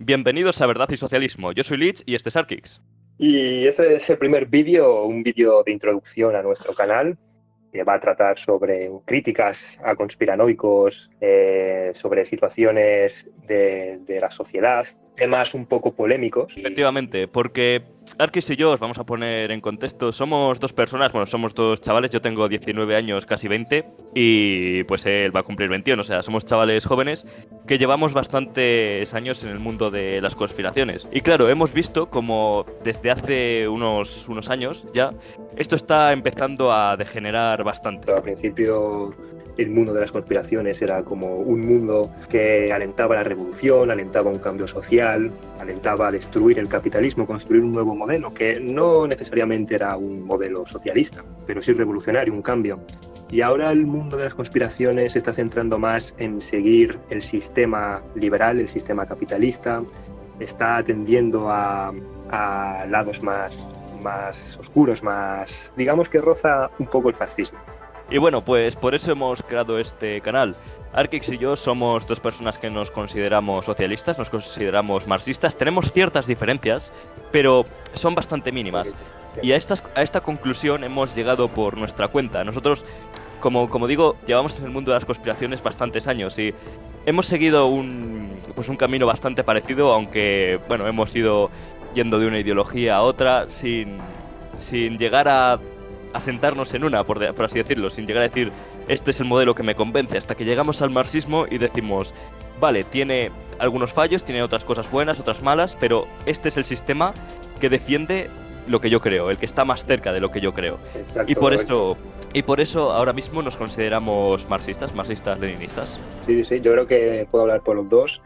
Bienvenidos a Verdad y Socialismo. Yo soy Lich y este es Arkix. Y ese es el primer vídeo, un vídeo de introducción a nuestro canal, que va a tratar sobre críticas a conspiranoicos, sobre situaciones de la sociedad, temas un poco polémicos. Efectivamente, porque Arkix y yo, os vamos a poner en contexto, somos dos personas, somos dos chavales, yo tengo 19 años, casi 20, y pues él va a cumplir 21, o sea, somos chavales jóvenes que llevamos bastantes años en el mundo de las conspiraciones. Y claro, hemos visto como desde hace unos años ya, esto está empezando a degenerar bastante. Al principio el mundo de las conspiraciones era como un mundo que alentaba la revolución, alentaba un cambio social, alentaba a destruir el capitalismo, construir un nuevo modelo, que no necesariamente era un modelo socialista, pero sí revolucionario, un cambio. Y ahora el mundo de las conspiraciones se está centrando más en seguir el sistema liberal, el sistema capitalista, está atendiendo a lados más oscuros, más, digamos que roza un poco el fascismo. Y bueno, pues por eso hemos creado este canal. Arkix y yo somos dos personas que nos consideramos socialistas, nos consideramos marxistas, tenemos ciertas diferencias, pero son bastante mínimas. Y a esta conclusión hemos llegado por nuestra cuenta. Nosotros, como digo, llevamos en el mundo de las conspiraciones bastantes años y hemos seguido un camino bastante parecido, aunque bueno, hemos ido yendo de una ideología a otra sin llegar a sentarnos en una, por así decirlo, sin llegar a decir este es el modelo que me convence, hasta que llegamos al marxismo y decimos vale, tiene algunos fallos, tiene otras cosas buenas, otras malas, pero este es el sistema que defiende lo que yo creo, el que está más cerca de lo que yo creo. Exacto, y por eso ahora mismo nos consideramos marxistas-leninistas. Sí, yo creo que puedo hablar por los dos.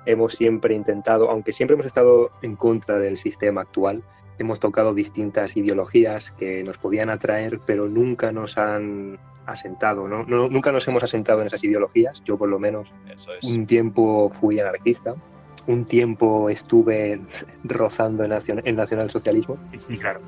Hemos siempre intentado, aunque siempre hemos estado en contra del sistema actual, hemos tocado distintas ideologías que nos podían atraer, pero nunca nos han asentado, ¿no? Nunca nos hemos asentado en esas ideologías. Yo, por lo menos, un tiempo fui anarquista, un tiempo estuve rozando el nacionalsocialismo, y claro,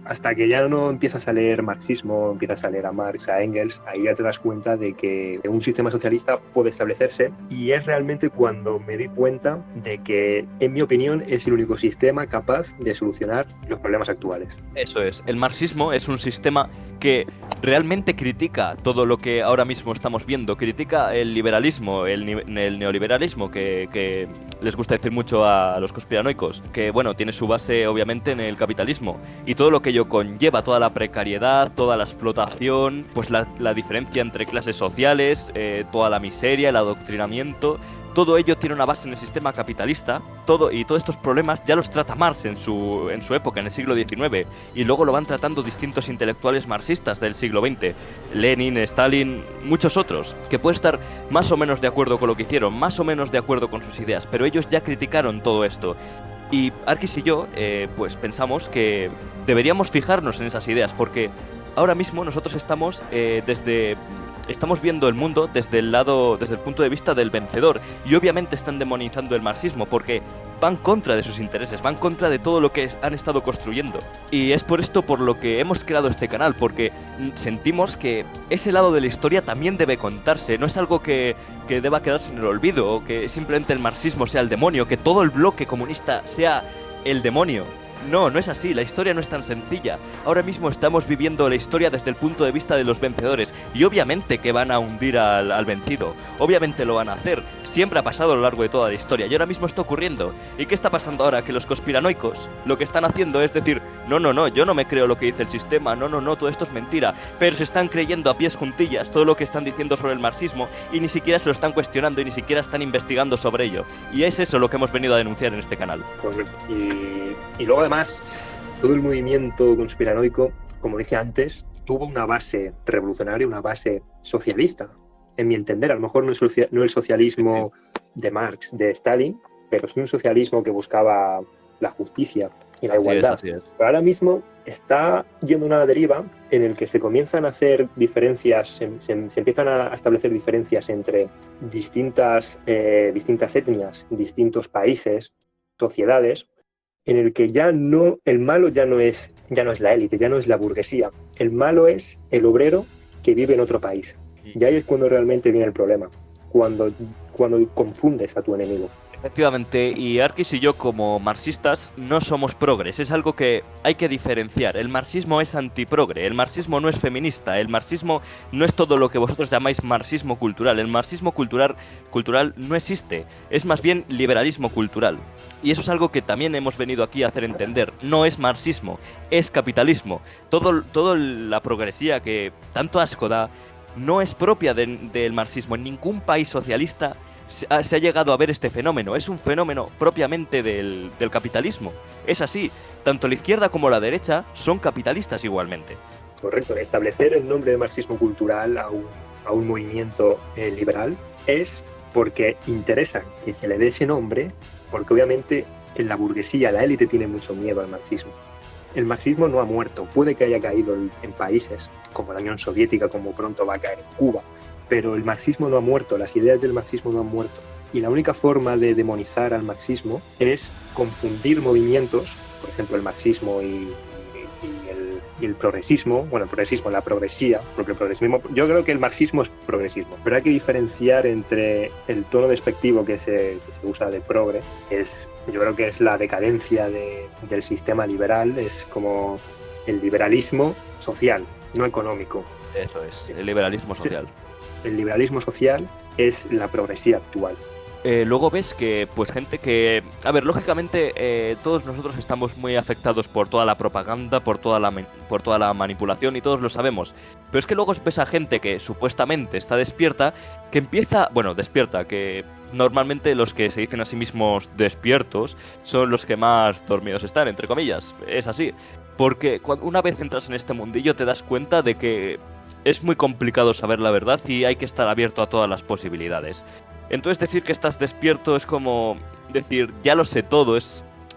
hasta que ya no empiezas a leer marxismo, empiezas a leer a Marx, a Engels, ahí ya te das cuenta de que un sistema socialista puede establecerse, y es realmente cuando me di cuenta de que, en mi opinión, es el único sistema capaz de solucionar los problemas actuales. Eso es, el marxismo es un sistema que realmente critica todo lo que ahora mismo estamos viendo, critica el liberalismo, el neoliberalismo, que les gusta decir mucho a los conspiranoicos, que bueno, tiene su base obviamente en el capitalismo, y todo lo que ello conlleva, toda la precariedad, toda la explotación, pues la diferencia entre clases sociales, toda la miseria, el adoctrinamiento. Todo ello tiene una base en el sistema capitalista, y todos estos problemas ya los trata Marx en su época, en el siglo XIX, y luego lo van tratando distintos intelectuales marxistas del siglo XX, Lenin, Stalin, muchos otros, que pueden estar más o menos de acuerdo con lo que hicieron, más o menos de acuerdo con sus ideas, pero ellos ya criticaron todo esto. Y Arkix y yo, pues pensamos que deberíamos fijarnos en esas ideas, porque ahora mismo nosotros estamos estamos viendo el mundo desde el punto de vista del vencedor, y obviamente están demonizando el marxismo porque van contra de sus intereses, van contra de todo lo que han estado construyendo. Y es por esto por lo que hemos creado este canal, porque sentimos que ese lado de la historia también debe contarse, no es algo que deba quedarse en el olvido, o que simplemente el marxismo sea el demonio, que todo el bloque comunista sea el demonio. No es así, la historia no es tan sencilla. Ahora mismo estamos viviendo la historia desde el punto de vista de los vencedores, y obviamente que van a hundir al vencido, obviamente lo van a hacer, siempre ha pasado a lo largo de toda la historia, y ahora mismo está ocurriendo. ¿Y qué está pasando ahora? Que los conspiranoicos lo que están haciendo es decir, no, yo no me creo lo que dice el sistema, no, todo esto es mentira, pero se están creyendo a pies juntillas todo lo que están diciendo sobre el marxismo, y ni siquiera se lo están cuestionando, y ni siquiera están investigando sobre ello, y es eso lo que hemos venido a denunciar en este canal. Correcto. Y luego además, todo el movimiento conspiranoico, como dije antes, tuvo una base revolucionaria, una base socialista, en mi entender. A lo mejor no el socialismo de Marx, de Stalin, pero sí un socialismo que buscaba la justicia y la igualdad. Así es. Pero ahora mismo está yendo una deriva en el que se comienzan a hacer diferencias, se empiezan a establecer diferencias entre distintas etnias, distintos países, sociedades, en el que el malo ya no es la élite, ya no es la burguesía. El malo es el obrero que vive en otro país. Y ahí es cuando realmente viene el problema, cuando confundes a tu enemigo. Efectivamente, y Arkis y yo como marxistas no somos progres, es algo que hay que diferenciar. El marxismo es antiprogre, el marxismo no es feminista, el marxismo no es todo lo que vosotros llamáis marxismo cultural. El marxismo cultural no existe, es más bien liberalismo cultural. Y eso es algo que también hemos venido aquí a hacer entender. No es marxismo, es capitalismo. Todo la progresía que tanto asco da no es propia del marxismo. En ningún país socialista se ha llegado a ver este fenómeno. Es un fenómeno propiamente del capitalismo. Es así. Tanto la izquierda como la derecha son capitalistas igualmente. Correcto. Establecer el nombre de marxismo cultural a un movimiento liberal es porque interesa que se le dé ese nombre, porque obviamente en la burguesía, la élite tiene mucho miedo al marxismo. El marxismo no ha muerto. Puede que haya caído en países como la Unión Soviética, como pronto va a caer en Cuba, pero el marxismo no ha muerto, las ideas del marxismo no han muerto. Y la única forma de demonizar al marxismo es confundir movimientos, por ejemplo el marxismo y el progresismo, bueno, el progresismo, la progresía, porque el progresismo, yo creo que el marxismo es progresismo, pero hay que diferenciar entre el tono despectivo que se usa de progre, yo creo que es la decadencia del sistema liberal, es como el liberalismo social, no económico. Eso es, el liberalismo social. El liberalismo social es la progresía actual. Luego ves que, pues gente que... A ver, lógicamente todos nosotros estamos muy afectados por toda la propaganda, por toda la manipulación y todos lo sabemos. Pero es que luego ves a gente que supuestamente está despierta, que empieza... Bueno, despierta, que normalmente los que se dicen a sí mismos despiertos son los que más dormidos están, entre comillas. Es así. Porque una vez entras en este mundillo te das cuenta de que es muy complicado saber la verdad y hay que estar abierto a todas las posibilidades. Entonces decir que estás despierto es como decir, ya lo sé todo,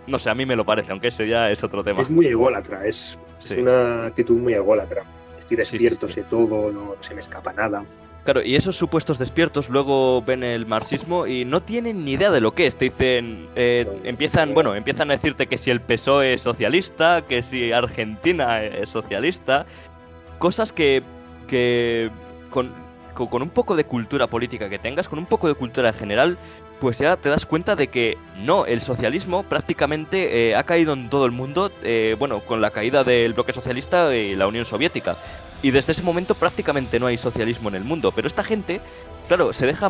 no sé, a mí me lo parece, aunque ese ya es otro tema. Es muy ególatra, es una actitud muy ególatra. Estoy despierto, sé todo, no se me escapa nada. Claro, y esos supuestos despiertos luego ven el marxismo y no tienen ni idea de lo que es. Te dicen, empiezan a decirte que si el PSOE es socialista, que si Argentina es socialista, cosas que con un poco de cultura política que tengas, con un poco de cultura general, pues ya te das cuenta de que no, el socialismo prácticamente ha caído en todo el mundo, con la caída del bloque socialista y la Unión Soviética. Y desde ese momento prácticamente no hay socialismo en el mundo. Pero esta gente, claro, se deja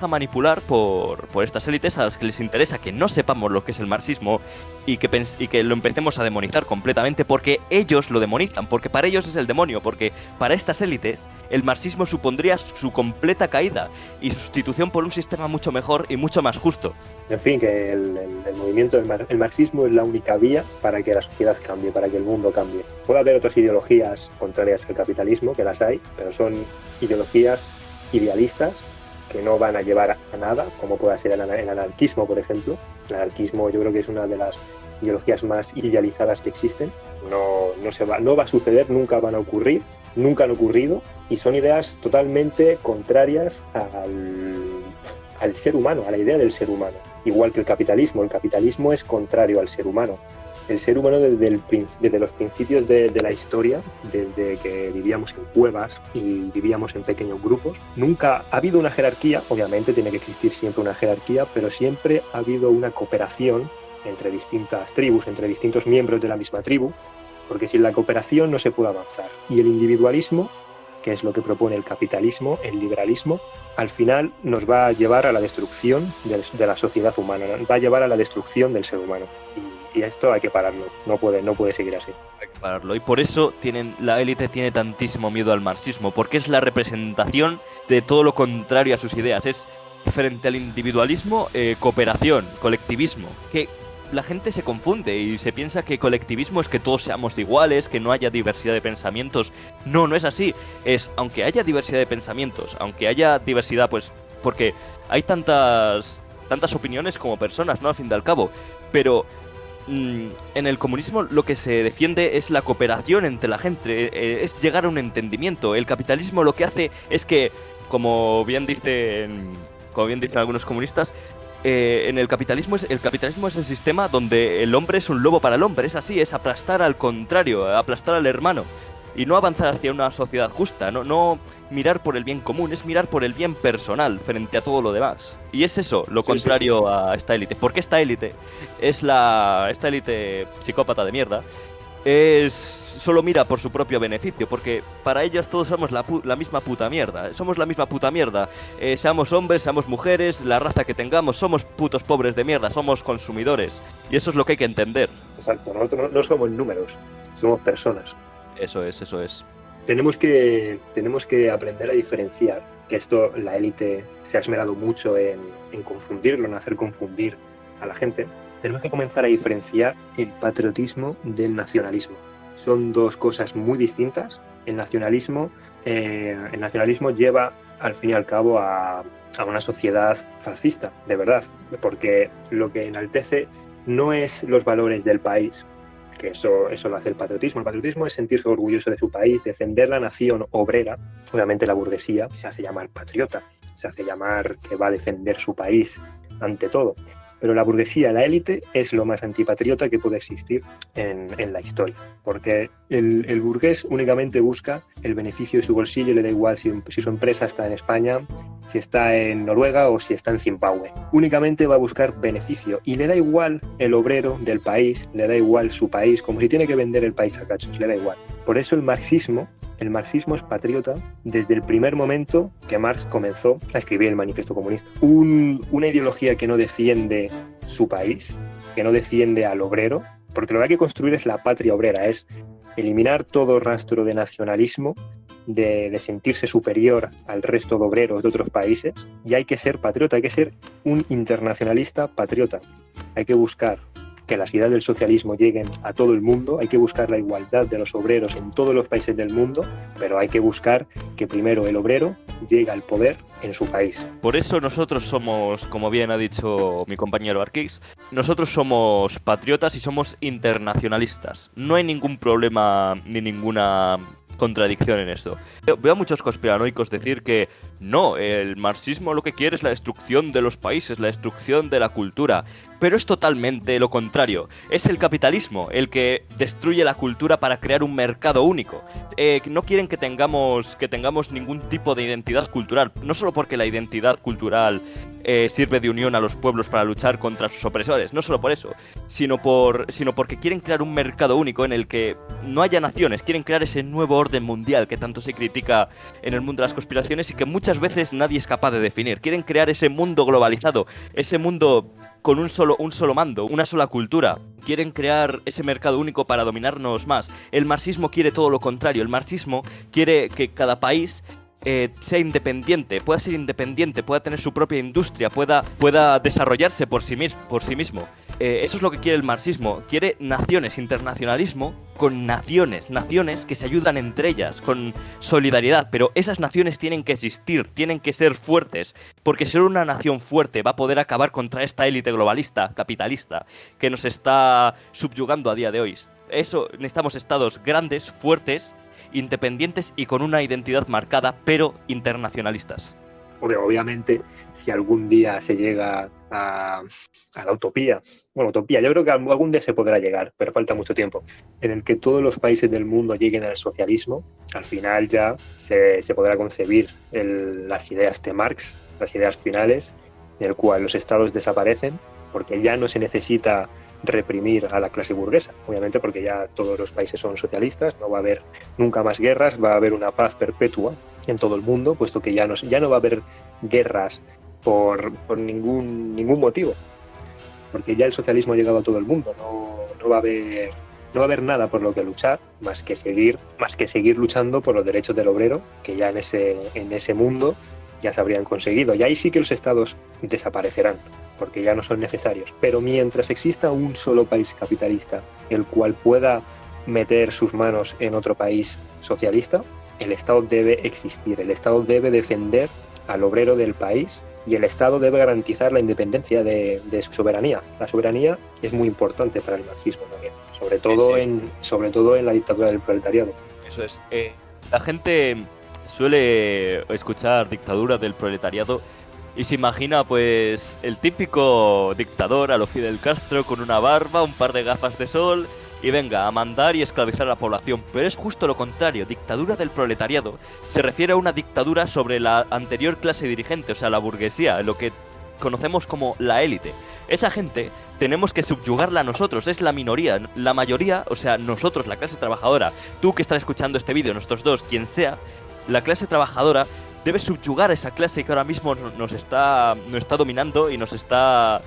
manipular por estas élites a las que les interesa que no sepamos lo que es el marxismo y que lo empecemos a demonizar completamente porque ellos lo demonizan, porque para ellos es el demonio, porque para estas élites el marxismo supondría su completa caída y sustitución por un sistema mucho mejor y mucho más justo. En fin, que el movimiento el marxismo es la única vía para que la sociedad cambie, para que el mundo cambie. Puede haber otras ideologías contrarias al capitalismo, que las hay, pero son ideologías idealistas que no van a llevar a nada, como pueda ser el anarquismo, por ejemplo. El anarquismo yo creo que es una de las ideologías más idealizadas que existen. No va a suceder, nunca van a ocurrir, nunca han ocurrido, y son ideas totalmente contrarias al ser humano, a la idea del ser humano. Igual que el capitalismo es contrario al ser humano. El ser humano desde los principios de la historia, desde que vivíamos en cuevas y vivíamos en pequeños grupos, nunca ha habido una jerarquía. Obviamente tiene que existir siempre una jerarquía, pero siempre ha habido una cooperación entre distintas tribus, entre distintos miembros de la misma tribu, porque sin la cooperación no se puede avanzar. Y el individualismo, que es lo que propone el capitalismo, el liberalismo, al final nos va a llevar a la destrucción de la sociedad humana, nos va a llevar a la destrucción del ser humano. Y esto hay que pararlo, no puede seguir así. Hay que pararlo, y por eso la élite tiene tantísimo miedo al marxismo, porque es la representación de todo lo contrario a sus ideas. Es frente al individualismo, cooperación, colectivismo, que la gente se confunde y se piensa que colectivismo es que todos seamos iguales, que no haya diversidad de pensamientos. No es así. Aunque haya diversidad de pensamientos, aunque haya diversidad, pues porque hay tantas opiniones como personas, ¿no? Al fin y al cabo. Pero en el comunismo lo que se defiende es la cooperación entre la gente, es llegar a un entendimiento. El capitalismo lo que hace es que, como bien dicen algunos comunistas, el capitalismo es el sistema donde el hombre es un lobo para el hombre. Es así, es aplastar al contrario, aplastar al hermano. y no avanzar hacia una sociedad justa, no mirar por el bien común, es mirar por el bien personal frente a todo lo demás. Y es eso, lo contrario a esta élite. Porque esta élite es esta élite psicópata de mierda, solo mira por su propio beneficio, porque para ellas todos somos la misma puta mierda. Somos la misma puta mierda. Seamos hombres, seamos mujeres, la raza que tengamos, somos putos pobres de mierda, somos consumidores. Y eso es lo que hay que entender. Exacto, nosotros no somos números, somos personas. Eso es. Tenemos que aprender a diferenciar, que esto la élite se ha esmerado mucho en confundirlo, en hacer confundir a la gente. Tenemos que comenzar a diferenciar el patriotismo del nacionalismo. Son dos cosas muy distintas. El nacionalismo lleva, al fin y al cabo, a una sociedad fascista, de verdad, porque lo que enaltece no es los valores del país, que eso lo hace el patriotismo. El patriotismo es sentirse orgulloso de su país, defender la nación obrera. Obviamente la burguesía se hace llamar patriota, se hace llamar que va a defender su país ante todo. Pero la burguesía, la élite, es lo más antipatriota que puede existir en la historia. Porque el burgués únicamente busca el beneficio de su bolsillo, le da igual si su empresa está en España, si está en Noruega o si está en Zimbabue. Únicamente va a buscar beneficio y le da igual el obrero del país, le da igual su país, como si tiene que vender el país a cachos, le da igual. Por eso el marxismo es patriota desde el primer momento que Marx comenzó a escribir el Manifiesto Comunista. Una ideología que no defiende su país, que no defiende al obrero, porque lo que hay que construir es la patria obrera, es eliminar todo rastro de nacionalismo, de sentirse superior al resto de obreros de otros países, y hay que ser patriota, hay que ser un internacionalista patriota. Hay que buscar que las ideas del socialismo lleguen a todo el mundo, hay que buscar la igualdad de los obreros en todos los países del mundo, pero hay que buscar que primero el obrero llegue al poder en su país. Por eso nosotros somos, como bien ha dicho mi compañero Arquís, nosotros somos patriotas y somos internacionalistas. No hay ningún problema ni ninguna contradicción en esto. Veo a muchos conspiranoicos decir que no, el marxismo lo que quiere es la destrucción de los países, la destrucción de la cultura, pero es totalmente lo contrario. Es el capitalismo el que destruye la cultura para crear un mercado único. No quieren que tengamos ningún tipo de identidad cultural, no solo porque la identidad cultural sirve de unión a los pueblos para luchar contra sus opresores, no solo por eso, sino porque quieren crear un mercado único en el que no haya naciones, quieren crear ese nuevo orden mundial que tanto se critica en el mundo de las conspiraciones y que muchas veces nadie es capaz de definir. Quieren crear ese mundo globalizado, ese mundo con un solo mando, una sola cultura. Quieren crear ese mercado único para dominarnos más. El marxismo quiere todo lo contrario. El marxismo quiere que cada país sea independiente, pueda ser independiente, pueda tener su propia industria, pueda desarrollarse por sí mismo. Eso es lo que quiere el marxismo. Quiere naciones, internacionalismo con naciones que se ayudan entre ellas, con solidaridad. Pero esas naciones tienen que existir, tienen que ser fuertes, porque solo una nación fuerte va a poder acabar contra esta élite globalista, capitalista, que nos está subyugando a día de hoy. Eso, necesitamos estados grandes, fuertes, independientes y con una identidad marcada, pero internacionalistas. Obviamente, si algún día se llega a la utopía, yo creo que algún día se podrá llegar, pero falta mucho tiempo, en el que todos los países del mundo lleguen al socialismo, al final ya se podrá concebir las ideas de Marx, las ideas finales, en el cual los estados desaparecen, porque ya no se necesita reprimir a la clase burguesa, obviamente porque ya todos los países son socialistas, no va a haber nunca más guerras, va a haber una paz perpetua en todo el mundo, puesto que ya no va a haber guerras por ningún motivo, porque ya el socialismo ha llegado a todo el mundo, no va a haber nada por lo que luchar, más que seguir luchando por los derechos del obrero, que ya en ese mundo ya se habrían conseguido, y ahí sí que los estados desaparecerán, porque ya no son necesarios. Pero mientras exista un solo país capitalista, el cual pueda meter sus manos en otro país socialista, el Estado debe existir, el Estado debe defender al obrero del país y el Estado debe garantizar la independencia de su soberanía. La soberanía es muy importante para el marxismo también, sobre todo en la dictadura del proletariado. Eso es. La gente suele escuchar dictadura del proletariado y se imagina pues el típico dictador a lo Fidel Castro con una barba, un par de gafas de sol y venga a mandar y esclavizar a la población. Pero es justo lo contrario. Dictadura del proletariado se refiere a una dictadura sobre la anterior clase dirigente, o sea, la burguesía, lo que conocemos como la élite. Esa gente tenemos que subyugarla nosotros, es la minoría. La mayoría, o sea, nosotros, la clase trabajadora, tú que estás escuchando este vídeo, nosotros dos, quien sea, la clase trabajadora debe subyugar a esa clase que ahora mismo nos está dominando y nos está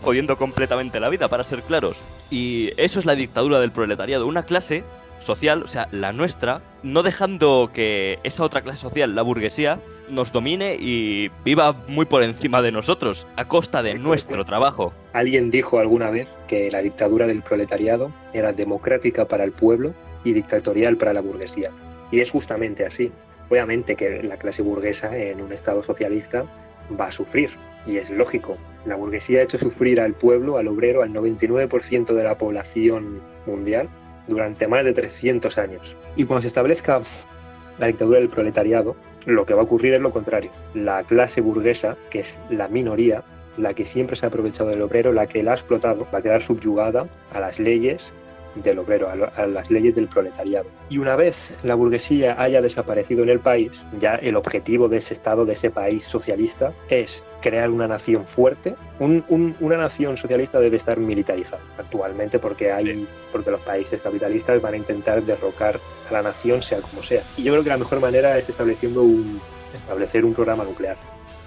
jodiendo completamente la vida, para ser claros. Y eso es la dictadura del proletariado, una clase social, o sea, la nuestra, no dejando que esa otra clase social, la burguesía, nos domine y viva muy por encima de nosotros, a costa de nuestro trabajo. Alguien dijo alguna vez que la dictadura del proletariado era democrática para el pueblo y dictatorial para la burguesía. Y es justamente así. Obviamente que la clase burguesa en un estado socialista va a sufrir, y es lógico. La burguesía ha hecho sufrir al pueblo, al obrero, al 99% de la población mundial durante más de 300 años. Y cuando se establezca la dictadura del proletariado, lo que va a ocurrir es lo contrario. La clase burguesa, que es la minoría, la que siempre se ha aprovechado del obrero, la que la ha explotado, va a quedar subyugada a las leyes del obrero, a las leyes del proletariado. Y una vez la burguesía haya desaparecido en el país, ya el objetivo de ese estado, de ese país socialista, es crear una nación fuerte. Una nación socialista debe estar militarizada actualmente porque los países capitalistas van a intentar derrocar a la nación sea como sea. Y yo creo que la mejor manera es establecer un programa nuclear.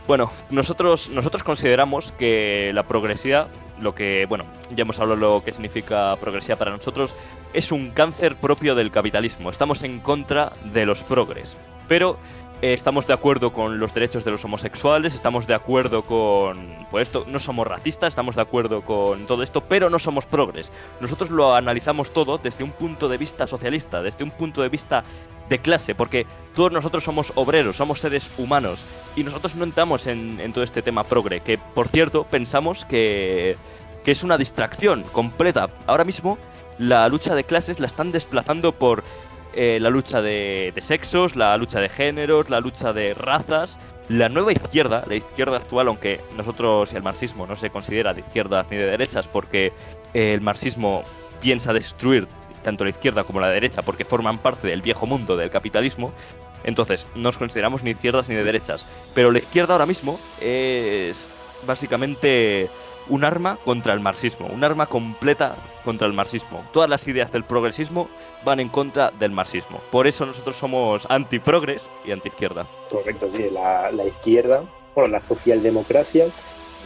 Bueno, nosotros consideramos que la progresía, ya hemos hablado lo que significa progresía para nosotros, es un cáncer propio del capitalismo. Estamos en contra de los progres, pero estamos de acuerdo con los derechos de los homosexuales, estamos de acuerdo con esto, no somos racistas, estamos de acuerdo con todo esto, pero no somos progres. Nosotros lo analizamos todo desde un punto de vista socialista, desde un punto de vista de clase, porque todos nosotros somos obreros, somos seres humanos, y nosotros no entramos en todo este tema progre, que por cierto pensamos que es una distracción completa. Ahora mismo la lucha de clases la están desplazando por la lucha de sexos, la lucha de géneros, la lucha de razas. La nueva izquierda, la izquierda actual, aunque nosotros y el marxismo no se considera de izquierdas ni de derechas, porque el marxismo piensa destruir tanto la izquierda como la derecha porque forman parte del viejo mundo del capitalismo, entonces no nos consideramos ni izquierdas ni de derechas. Pero la izquierda ahora mismo es básicamente un arma contra el marxismo, un arma completa contra el marxismo. Todas las ideas del progresismo van en contra del marxismo. Por eso nosotros somos antiprogres y antiizquierda. Correcto, sí. La izquierda, la socialdemocracia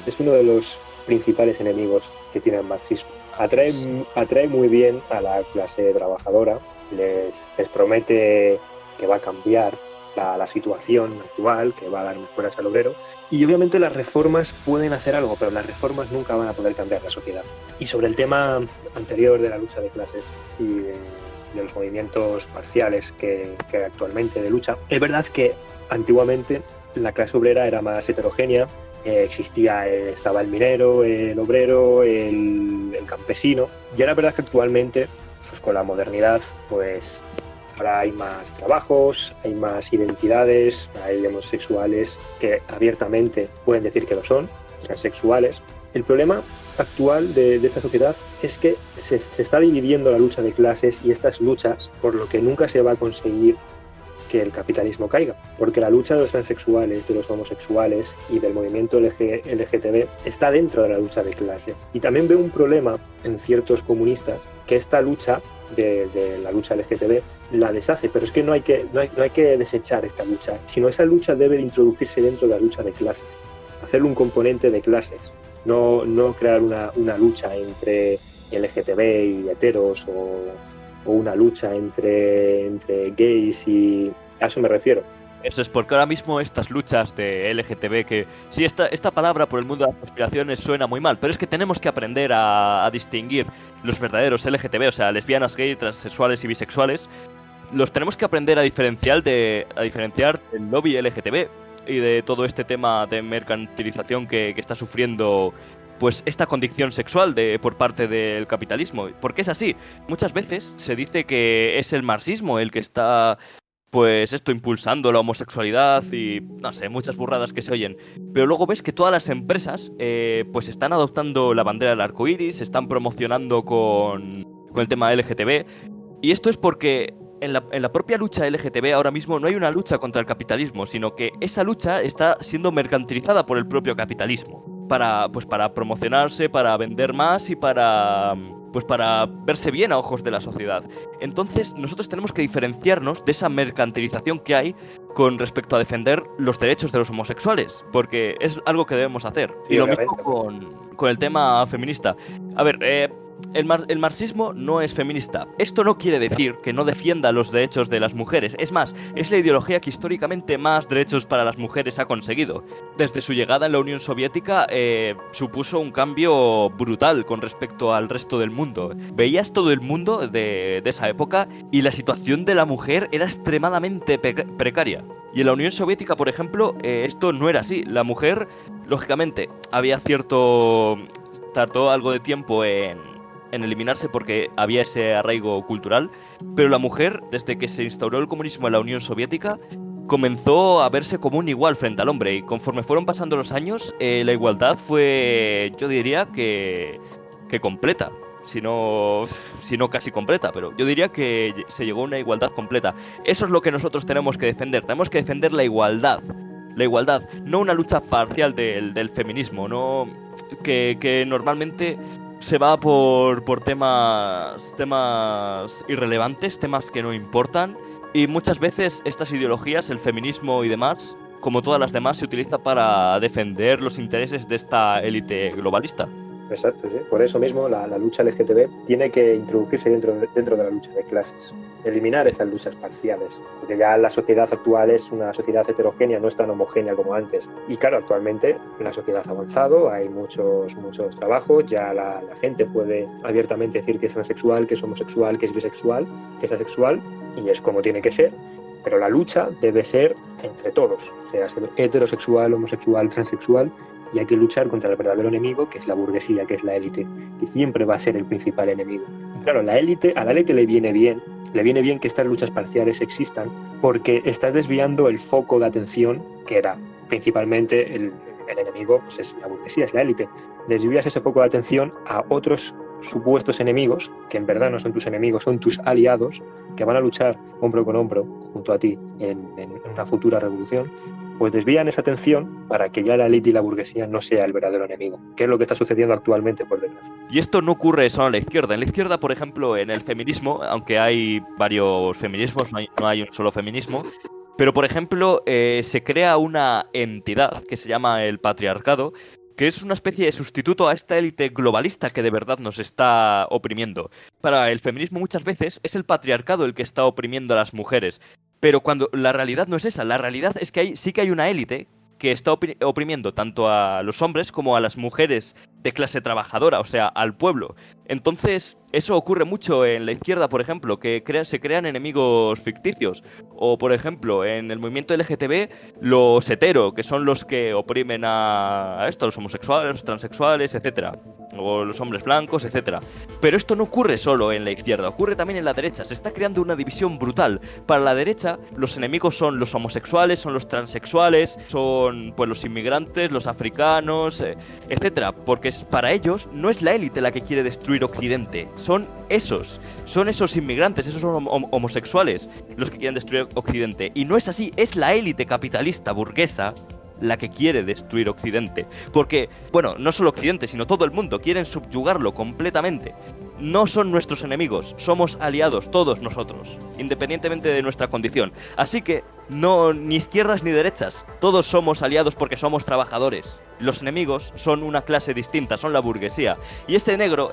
es uno de los principales enemigos que tiene el marxismo. Atrae muy bien a la clase trabajadora, les promete que va a cambiar la situación actual, que va a dar mejoras al obrero, y obviamente las reformas pueden hacer algo, pero las reformas nunca van a poder cambiar la sociedad. Y sobre el tema anterior de la lucha de clases y de los movimientos parciales que actualmente de lucha, es verdad que antiguamente la clase obrera era más heterogénea. Estaba el minero, el obrero, el campesino, y ahora la verdad que actualmente, pues con la modernidad, pues ahora hay más trabajos, hay más identidades, hay homosexuales que abiertamente pueden decir que lo son, transexuales. El problema actual de esta sociedad es que se está dividiendo la lucha de clases, y estas luchas, por lo que nunca se va a conseguir que el capitalismo caiga, porque la lucha de los transexuales, de los homosexuales y del movimiento LGTB está dentro de la lucha de clases. Y también veo un problema en ciertos comunistas que esta lucha de la lucha LGTB la deshace, pero es que no hay que desechar esta lucha, sino esa lucha debe de introducirse dentro de la lucha de clases, hacerle un componente de clases, no crear una lucha entre LGTB y heteros o una lucha entre gays, y a eso me refiero. Eso es porque ahora mismo estas luchas de LGTB, que sí, esta palabra por el mundo de las conspiraciones suena muy mal, pero es que tenemos que aprender a distinguir los verdaderos LGTB, o sea, lesbianas, gays, transexuales y bisexuales. Los tenemos que aprender a diferenciar del lobby LGTB y de todo este tema de mercantilización que está sufriendo pues esta condición sexual por parte del capitalismo. Porque es así. Muchas veces se dice que es el marxismo el que está pues impulsando la homosexualidad y no sé, muchas burradas que se oyen. Pero luego ves que todas las empresas pues están adoptando la bandera del arco iris, están promocionando con con el tema LGTB. Y esto es porque en la propia lucha LGTB ahora mismo no hay una lucha contra el capitalismo, sino que esa lucha está siendo mercantilizada por el propio capitalismo. Para promocionarse, para vender más y para verse bien a ojos de la sociedad. Entonces nosotros tenemos que diferenciarnos de esa mercantilización que hay con respecto a defender los derechos de los homosexuales, porque es algo que debemos hacer. Sí, y lo obviamente. mismo con el tema feminista. A ver, el marxismo no es feminista. Esto no quiere decir que no defienda los derechos de las mujeres. Es más, es la ideología que históricamente más derechos para las mujeres ha conseguido. Desde su llegada en la Unión Soviética supuso un cambio brutal con respecto al resto del mundo. Veías todo el mundo de esa época y la situación de la mujer era extremadamente precaria. Y en la Unión Soviética, por ejemplo, esto no era así. La mujer, lógicamente, tardó algo de tiempo en eliminarse porque había ese arraigo cultural, pero la mujer, desde que se instauró el comunismo en la Unión Soviética, comenzó a verse como un igual frente al hombre, y conforme fueron pasando los años, la igualdad fue, yo diría que completa, si no casi completa, pero yo diría que se llegó a una igualdad completa. Eso es lo que nosotros tenemos que defender la igualdad, no una lucha parcial del feminismo, no que normalmente se va por temas irrelevantes, temas que no importan, y muchas veces estas ideologías, el feminismo y demás, como todas las demás, se utiliza para defender los intereses de esta élite globalista. Exacto, sí. Por eso mismo la lucha LGTB tiene que introducirse dentro de la lucha de clases, eliminar esas luchas parciales, porque ya la sociedad actual es una sociedad heterogénea, no es tan homogénea como antes. Y claro, actualmente la sociedad ha avanzado, hay muchos trabajos, ya la gente puede abiertamente decir que es transexual, que es homosexual, que es bisexual, que es asexual, y es como tiene que ser. Pero la lucha debe ser entre todos, sea heterosexual, homosexual, transexual, y hay que luchar contra el verdadero enemigo, que es la burguesía, que es la élite, que siempre va a ser el principal enemigo. Y claro, a la élite le viene bien que estas luchas parciales existan, porque estás desviando el foco de atención, que era principalmente el enemigo, pues es la burguesía, es la élite. Desvías ese foco de atención a otros supuestos enemigos, que en verdad no son tus enemigos, son tus aliados, que van a luchar hombro con hombro junto a ti en una futura revolución. Pues desvían esa atención para que ya la élite y la burguesía no sea el verdadero enemigo, que es lo que está sucediendo actualmente, por desgracia. Y esto no ocurre solo en la izquierda. En la izquierda, por ejemplo, en el feminismo, aunque hay varios feminismos, no hay un solo feminismo, pero, por ejemplo, se crea una entidad que se llama el patriarcado, que es una especie de sustituto a esta élite globalista que de verdad nos está oprimiendo. Para el feminismo muchas veces es el patriarcado el que está oprimiendo a las mujeres. Pero cuando la realidad no es esa, la realidad es que sí que hay una élite que está oprimiendo tanto a los hombres como a las mujeres de clase trabajadora, o sea, al pueblo. Entonces, eso ocurre mucho en la izquierda, por ejemplo, que se crean enemigos ficticios. O, por ejemplo, en el movimiento LGTB, los hetero, que son los que oprimen a los homosexuales, los transexuales, etcétera. O los hombres blancos, etcétera. Pero esto no ocurre solo en la izquierda, ocurre también en la derecha. Se está creando una división brutal. Para la derecha, los enemigos son los homosexuales, son los transexuales, son pues los inmigrantes, los africanos, etcétera. Porque para ellos no es la élite la que quiere destruir Occidente, son esos inmigrantes, esos son homosexuales los que quieren destruir Occidente. Y no es así, es la élite capitalista burguesa la que quiere destruir Occidente. Porque, bueno, no solo Occidente, sino todo el mundo, quieren subyugarlo completamente. No son nuestros enemigos, somos aliados todos nosotros, independientemente de nuestra condición. Así que, no, ni izquierdas ni derechas, todos somos aliados porque somos trabajadores. Los enemigos son una clase distinta, son la burguesía. Y ese negro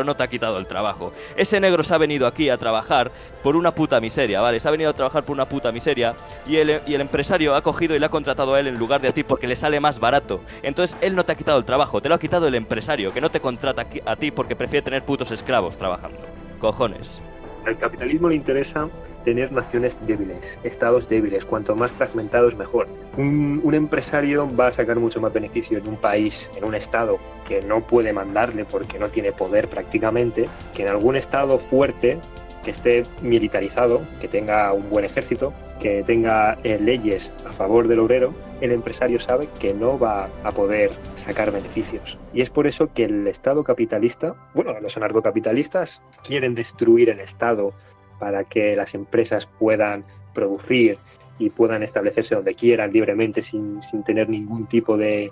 no te ha quitado el trabajo. Ese negro se ha venido aquí a trabajar por una puta miseria, ¿vale? Se ha venido a trabajar por una puta miseria y el empresario ha cogido y le ha contratado a él en lugar de a ti porque le sale más barato. Entonces él no te ha quitado el trabajo, te lo ha quitado el empresario, que no te contrata a ti porque prefiere tener putos esclavos trabajando. Cojones. Al capitalismo le interesa tener naciones débiles, estados débiles, cuanto más fragmentados mejor. Un empresario va a sacar mucho más beneficio en un país, en un estado que no puede mandarle porque no tiene poder prácticamente, que en algún estado fuerte que esté militarizado, que tenga un buen ejército, que tenga leyes a favor del obrero, el empresario sabe que no va a poder sacar beneficios. Y es por eso que el Estado capitalista, bueno, los anarcocapitalistas quieren destruir el Estado para que las empresas puedan producir y puedan establecerse donde quieran libremente sin tener ningún tipo de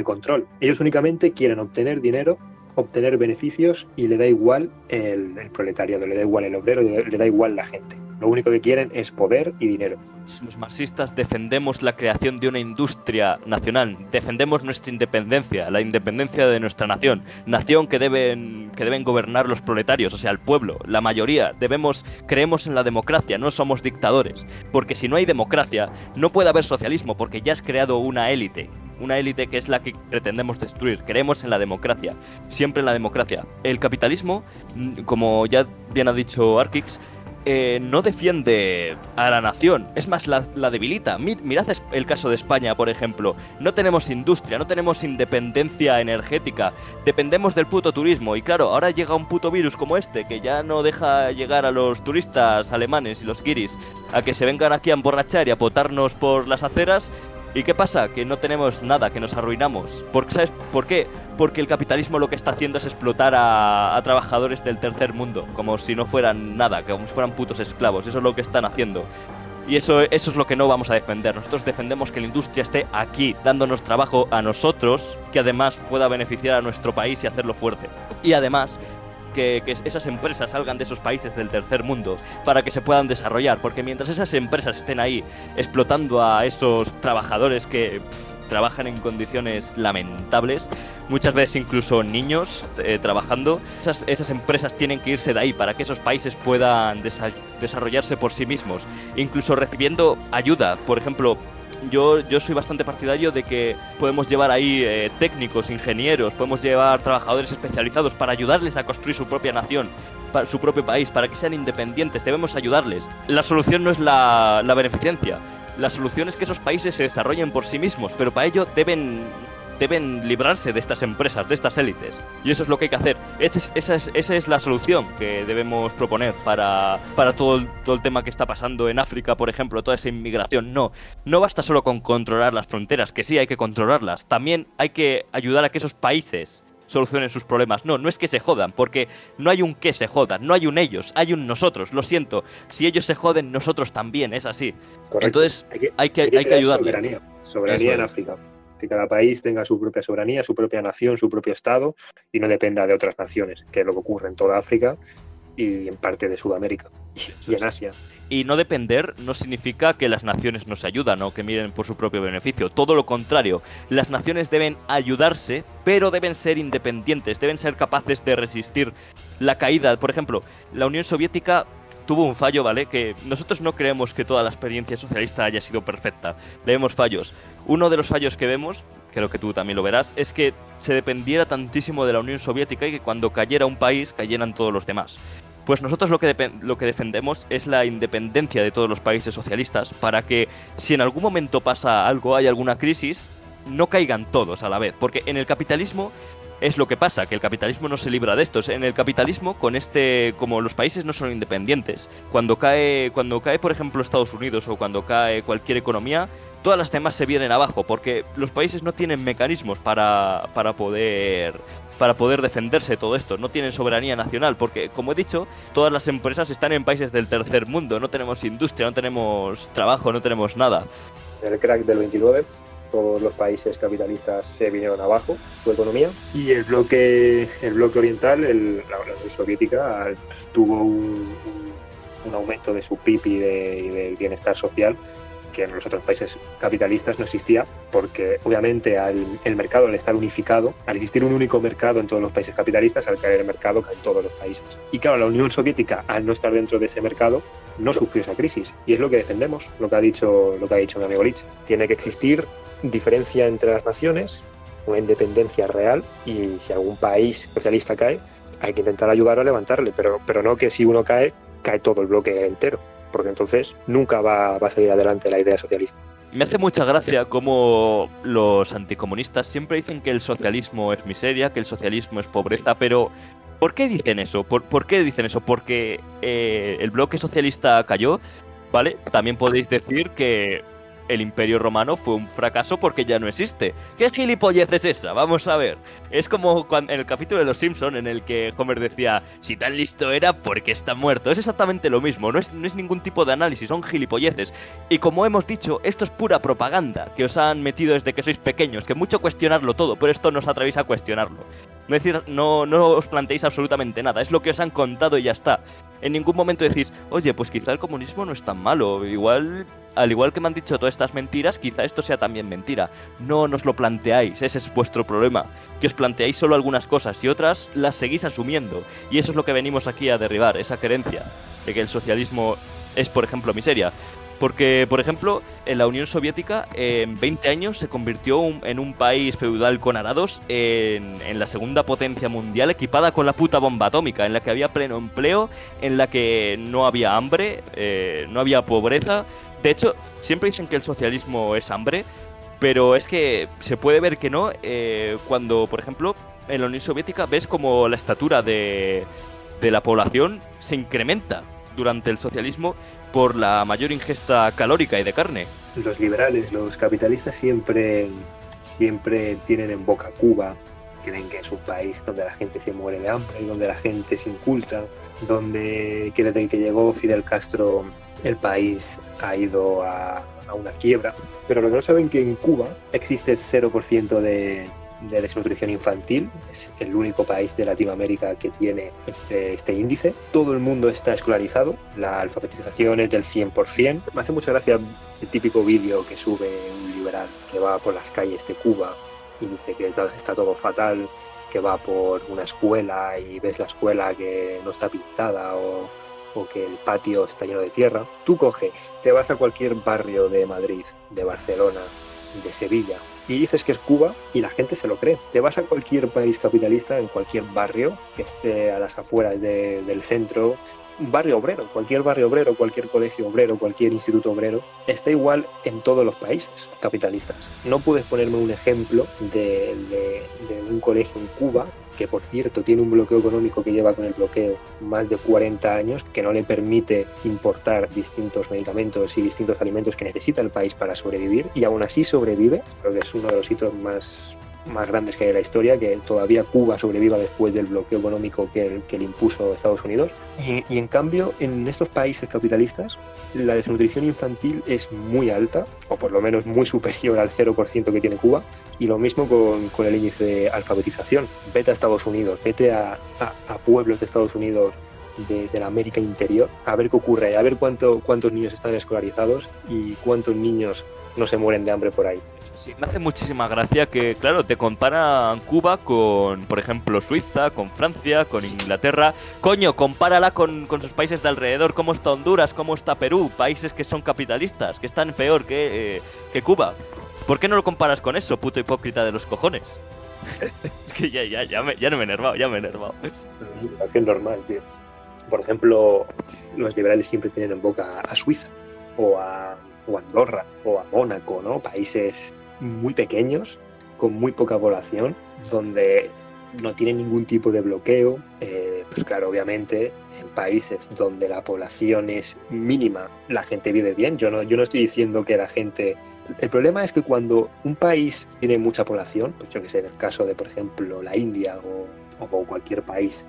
control. Ellos únicamente quieren obtener dinero, obtener beneficios, y le da igual el proletariado, le da igual el obrero, le da igual la gente. Lo único que quieren es poder y dinero. Los marxistas defendemos la creación de una industria nacional, defendemos nuestra independencia, la independencia de nuestra nación que deben gobernar los proletarios, o sea, el pueblo, la mayoría. Creemos en la democracia, no somos dictadores, porque si no hay democracia no puede haber socialismo, porque ya has creado una élite que es la que pretendemos destruir. Creemos en la democracia, siempre en la democracia. El capitalismo, como ya bien ha dicho Arkix, no defiende a la nación, es más, la debilita. Mirad el caso de España, por ejemplo. No tenemos industria, no tenemos independencia energética, dependemos del puto turismo. Y claro, ahora llega un puto virus como este, que ya no deja llegar a los turistas alemanes y los guiris a que se vengan aquí a emborrachar y a potarnos por las aceras. ¿Y qué pasa? Que no tenemos nada, que nos arruinamos. ¿Sabes por qué? Porque el capitalismo lo que está haciendo es explotar a trabajadores del tercer mundo, como si no fueran nada, como si fueran putos esclavos. Eso es lo que están haciendo. Y eso es lo que no vamos a defender. Nosotros defendemos que la industria esté aquí, dándonos trabajo a nosotros, que además pueda beneficiar a nuestro país y hacerlo fuerte. Y además que esas empresas salgan de esos países del tercer mundo para que se puedan desarrollar, porque mientras esas empresas estén ahí explotando a esos trabajadores que trabajan en condiciones lamentables, muchas veces incluso niños trabajando, esas empresas tienen que irse de ahí para que esos países puedan desarrollarse por sí mismos, incluso recibiendo ayuda. Por ejemplo, yo soy bastante partidario de que podemos llevar ahí técnicos, ingenieros, podemos llevar trabajadores especializados para ayudarles a construir su propia nación, para su propio país, para que sean independientes. Debemos ayudarles. La solución no es la beneficencia. La solución es que esos países se desarrollen por sí mismos, pero para ello deben librarse de estas empresas, de estas élites. Y eso es lo que hay que hacer. Esa es la solución que debemos proponer para todo el tema que está pasando en África, por ejemplo, toda esa inmigración. No basta solo con controlar las fronteras, que sí hay que controlarlas. También hay que ayudar a que esos países solucionen sus problemas. No es que se jodan, porque no hay un que se jodan, no hay un ellos, hay un nosotros. Lo siento, si ellos se joden, nosotros también, es así. Correcto. Entonces hay que ayudarles. Soberanía en África. Que cada país tenga su propia soberanía, su propia nación, su propio estado, y no dependa de otras naciones, que es lo que ocurre en toda África y en parte de Sudamérica y en Asia. Y no depender no significa que las naciones no se ayudan o que miren por su propio beneficio. Todo lo contrario, las naciones deben ayudarse, pero deben ser independientes, deben ser capaces de resistir la caída. Por ejemplo, la Unión Soviética tuvo un fallo, ¿vale? Que nosotros no creemos que toda la experiencia socialista haya sido perfecta. Vemos fallos. Uno de los fallos que vemos, creo que tú también lo verás, es que se dependiera tantísimo de la Unión Soviética y que cuando cayera un país, cayeran todos los demás. Pues nosotros lo que defendemos es la independencia de todos los países socialistas para que si en algún momento pasa algo, hay alguna crisis, no caigan todos a la vez. Porque en el capitalismo es lo que pasa, que el capitalismo no se libra de estos. En el capitalismo, como los países no son independientes, cuando cae, por ejemplo, Estados Unidos o cuando cae cualquier economía, todas las demás se vienen abajo, porque los países no tienen mecanismos para poder defenderse de todo esto, no tienen soberanía nacional, porque, como he dicho, todas las empresas están en países del tercer mundo, no tenemos industria, no tenemos trabajo, no tenemos nada. En el crack del 29, todos los capitalistas se vinieron abajo, su economía, y el bloque oriental, la Unión Soviética, tuvo un aumento de su PIB y del bienestar social que en los otros países capitalistas no existía, porque obviamente el mercado, al estar unificado, al existir un único mercado en todos los países capitalistas, al caer el mercado caen todos los países. Y claro, la Unión Soviética, al no estar dentro de ese mercado, no sufrió esa crisis. Y es lo que defendemos, lo que ha dicho mi amigo Lich. Tiene que existir diferencia entre las naciones, una independencia real, y si algún país socialista cae, hay que intentar ayudarlo a levantarle, pero no que si uno cae todo el bloque entero, porque entonces nunca va a salir adelante la idea socialista. Me hace mucha gracia cómo los anticomunistas siempre dicen que el socialismo es miseria, que el socialismo es pobreza, pero ¿Por qué dicen eso? ¿Por qué dicen eso? Porque el bloque socialista cayó, ¿vale? También podéis decir que el Imperio Romano fue un fracaso porque ya no existe. ¿Qué gilipollez es esa? Vamos a ver. Es como en el capítulo de Los Simpson en el que Homer decía, si tan listo era, ¿por qué está muerto? Es exactamente lo mismo, no es ningún tipo de análisis, son gilipolleces. Y como hemos dicho, esto es pura propaganda que os han metido desde que sois pequeños, que mucho cuestionarlo todo, pero esto no os atrevéis a cuestionarlo. No, decir, no os planteéis absolutamente nada, es lo que os han contado y ya está. En ningún momento decís, oye, pues quizá el comunismo no es tan malo, igual, al igual que me han dicho todas estas mentiras, quizá esto sea también mentira. No nos lo planteáis, ese es vuestro problema, que os planteáis solo algunas cosas y otras las seguís asumiendo. Y eso es lo que venimos aquí a derribar, esa creencia de que el socialismo es, por ejemplo, miseria. Porque, por ejemplo, en la Unión Soviética, en 20 años se convirtió en un país feudal con arados en la segunda potencia mundial equipada con la puta bomba atómica, en la que había pleno empleo, en la que no había hambre, no había pobreza. De hecho, siempre dicen que el socialismo es hambre, pero es que se puede ver que no cuando, por ejemplo, en la Unión Soviética ves como la estatura de la población se incrementa durante el socialismo por la mayor ingesta calórica y de carne. Los liberales, los capitalistas siempre tienen en boca Cuba, creen que es un país donde la gente se muere de hambre, donde la gente se inculta, donde que desde que llegó Fidel Castro el país ha ido a una quiebra. Pero lo que no saben es que en Cuba existe 0% de desnutrición infantil, es el único país de Latinoamérica que tiene este índice. Todo el mundo está escolarizado, la alfabetización es del 100%. Me hace mucha gracia el típico vídeo que sube un liberal que va por las calles de Cuba y dice que está todo fatal, que va por una escuela y ves la escuela que no está pintada o que el patio está lleno de tierra. Tú coges, te vas a cualquier barrio de Madrid, de Barcelona, de Sevilla, y dices que es Cuba y la gente se lo cree. Te vas a cualquier país capitalista, en cualquier barrio que esté a las afueras del centro, un barrio obrero, cualquier colegio obrero, cualquier instituto obrero, está igual en todos los países capitalistas. No puedes ponerme un ejemplo de un colegio en Cuba, que por cierto tiene un bloqueo económico que lleva con el bloqueo más de 40 años, que no le permite importar distintos medicamentos y distintos alimentos que necesita el país para sobrevivir, y aún así sobrevive. Creo que es uno de los hitos más grandes que hay en la historia, que todavía Cuba sobreviva después del bloqueo económico que le impuso Estados Unidos. Y en cambio, en estos países capitalistas, la desnutrición infantil es muy alta, o por lo menos muy superior al 0% que tiene Cuba, y lo mismo con el índice de alfabetización. Vete a Estados Unidos, vete a pueblos de Estados Unidos, de la América interior, a ver qué ocurre, a ver cuántos niños están escolarizados y cuántos niños no se mueren de hambre por ahí. Sí, me hace muchísima gracia que, claro, te comparan Cuba con, por ejemplo, Suiza, con Francia, con Inglaterra. Coño, compárala con sus países de alrededor. ¿Cómo está Honduras? ¿Cómo está Perú? Países que son capitalistas, que están peor que Cuba. ¿Por qué no lo comparas con eso, puto hipócrita de los cojones? Es que ya no me he enervado, ya me he enervado. Es normal, tío. Por ejemplo, los liberales siempre tienen en boca a Suiza o a Andorra o a Mónaco, ¿no? Países muy pequeños, con muy poca población, donde no tienen ningún tipo de bloqueo. Pues claro, obviamente, en países donde la población es mínima, la gente vive bien. Yo no estoy diciendo que la gente... El problema es que cuando un país tiene mucha población, pues yo que sé, en el caso de, por ejemplo, la India o cualquier país,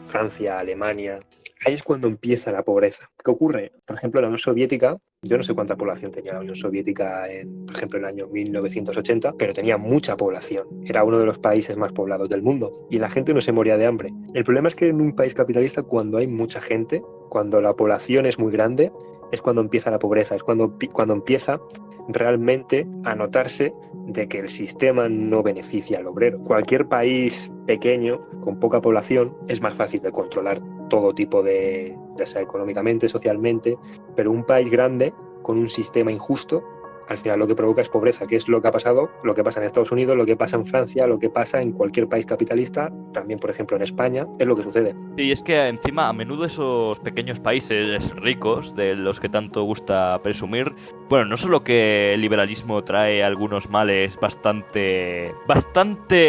Francia, Alemania, ahí es cuando empieza la pobreza. ¿Qué ocurre? Por ejemplo, en la Unión Soviética, yo no sé cuánta población tenía la Unión Soviética, por ejemplo, en el año 1980, pero tenía mucha población. Era uno de los países más poblados del mundo y la gente no se moría de hambre. El problema es que en un país capitalista, cuando hay mucha gente, cuando la población es muy grande, es cuando empieza la pobreza, es cuando empieza realmente a notarse de que el sistema no beneficia al obrero. Cualquier país pequeño, con poca población, es más fácil de controlar todo tipo ya sea económicamente, socialmente, pero un país grande, con un sistema injusto, al final lo que provoca es pobreza, que es lo que ha pasado, lo que pasa en Estados Unidos, lo que pasa en Francia, lo que pasa en cualquier país capitalista, también por ejemplo en España, es lo que sucede. Y es que encima a menudo esos pequeños países ricos de los que tanto gusta presumir, bueno, no solo que el liberalismo trae algunos males bastante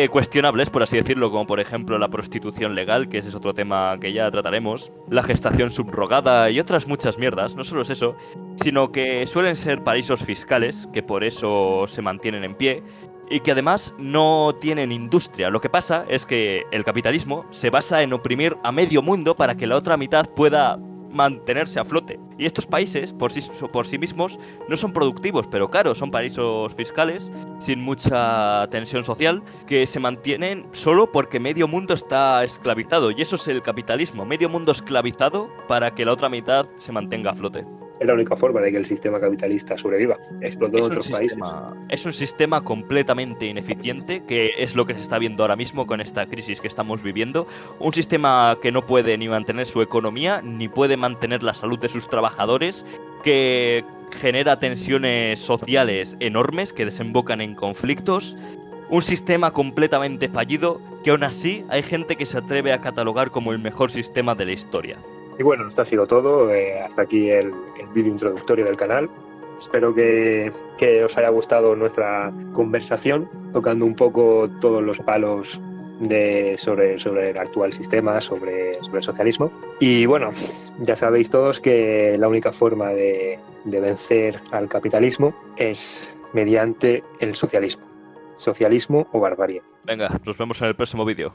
cuestionables, por así decirlo, como por ejemplo la prostitución legal, que ese es otro tema que ya trataremos, la gestación subrogada y otras muchas mierdas, no solo es eso, sino que suelen ser paraísos fiscales, que por eso se mantienen en pie, y que además no tienen industria. Lo que pasa es que el capitalismo se basa en oprimir a medio mundo para que la otra mitad pueda mantenerse a flote. Y estos países, por sí mismos, no son productivos, pero claro, son paraísos fiscales sin mucha tensión social que se mantienen solo porque medio mundo está esclavizado. Y eso es el capitalismo, medio mundo esclavizado para que la otra mitad se mantenga a flote. Es la única forma de que el sistema capitalista sobreviva, explotó en otros países. Es un sistema completamente ineficiente, que es lo que se está viendo ahora mismo con esta crisis que estamos viviendo. Un sistema que no puede ni mantener su economía, ni puede mantener la salud de sus trabajadores, que genera tensiones sociales enormes que desembocan en conflictos. Un sistema completamente fallido que aún así hay gente que se atreve a catalogar como el mejor sistema de la historia. Y bueno, esto ha sido todo. Hasta aquí el vídeo introductorio del canal. Espero que os haya gustado nuestra conversación, tocando un poco todos los palos sobre el actual sistema, sobre el socialismo. Y bueno, ya sabéis todos que la única forma de vencer al capitalismo es mediante el socialismo. Socialismo o barbarie. Venga, nos vemos en el próximo vídeo.